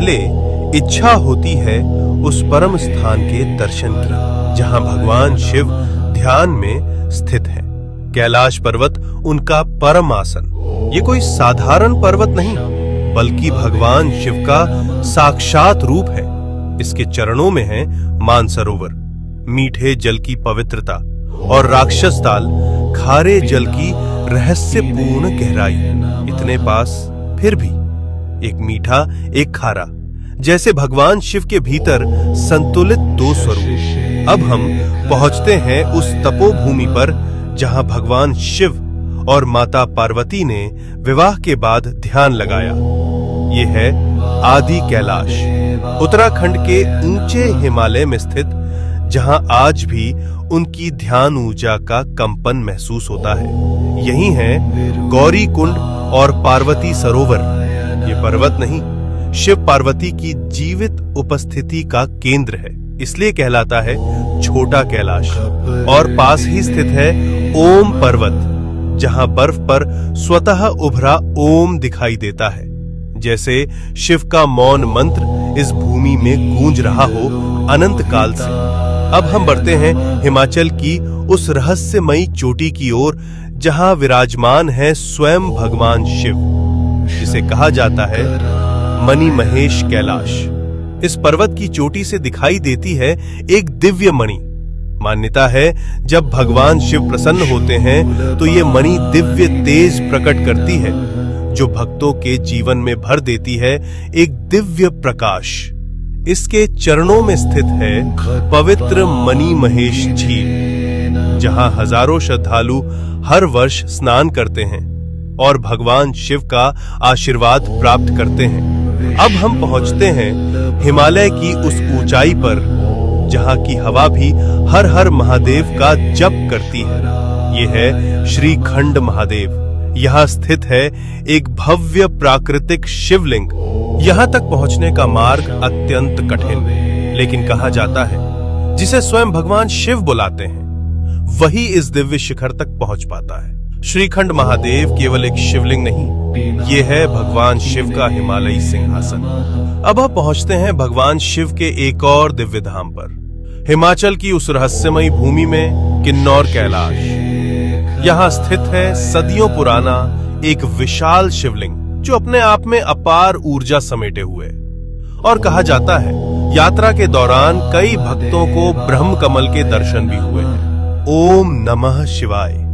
पहले इच्छा होती है उस परम स्थान के दर्शन की जहां भगवान शिव ध्यान में स्थित है। कैलाश पर्वत उनका परम आसन। ये कोई साधारण पर्वत नहीं बल्कि भगवान शिव का साक्षात रूप है। इसके चरणों में है मानसरोवर, मीठे जल की पवित्रता, और राक्षस ताल, खारे जल की रहस्यपूर्ण गहराई। इतने पास फिर भी एक मीठा एक खारा, जैसे भगवान शिव के भीतर संतुलित दो स्वरूप। अब हम पहुंचते हैं उस तपोभूमि पर जहां भगवान शिव और माता पार्वती ने विवाह के बाद ध्यान लगाया। ये है आदि कैलाश, उत्तराखंड के ऊंचे हिमालय में स्थित, जहां आज भी उनकी ध्यान ऊर्जा का कंपन महसूस होता है। यही है गौरी कुंड और पार्वती सरोवर। ये पर्वत नहीं, शिव पार्वती की जीवित उपस्थिति का केंद्र है, इसलिए कहलाता है छोटा कैलाश। और पास ही स्थित है ओम पर्वत, जहां बर्फ पर स्वतः उभरा ओम दिखाई देता है, जैसे शिव का मौन मंत्र इस भूमि में गूंज रहा हो अनंत काल से। अब हम बढ़ते हैं हिमाचल की उस रहस्यमयी चोटी की ओर जहां विराजमान है स्वयं भगवान शिव, जिसे कहा जाता है मणि महेश कैलाश। इस पर्वत की चोटी से दिखाई देती है एक दिव्य मणि। मान्यता है जब भगवान शिव प्रसन्न होते हैं तो ये मणि दिव्य तेज प्रकट करती है, जो भक्तों के जीवन में भर देती है एक दिव्य प्रकाश। इसके चरणों में स्थित है पवित्र मणि महेश झील, जहां हजारों श्रद्धालु हर वर्ष स्नान करते हैं और भगवान शिव का आशीर्वाद प्राप्त करते हैं। अब हम पहुंचते हैं हिमालय की उस ऊंचाई पर जहां की हवा भी हर हर महादेव का जप करती है। ये है श्रीखंड महादेव। यहाँ स्थित है एक भव्य प्राकृतिक शिवलिंग। यहाँ तक पहुंचने का मार्ग अत्यंत कठिन, लेकिन कहा जाता है जिसे स्वयं भगवान शिव बुलाते हैं वही इस दिव्य शिखर तक पहुंच पाता है। श्रीखंड महादेव केवल एक शिवलिंग नहीं, ये है भगवान शिव का हिमालयी सिंहासन। अब हम पहुंचते हैं भगवान शिव के एक और दिव्य धाम पर, हिमाचल की उस रहस्यमयी भूमि में किन्नौर कैलाश। यहाँ स्थित है सदियों पुराना एक विशाल शिवलिंग, जो अपने आप में अपार ऊर्जा समेटे हुए। और कहा जाता है यात्रा के दौरान कई भक्तों को ब्रह्म कमल के दर्शन भी हुए हैं। ओम नमः शिवाय।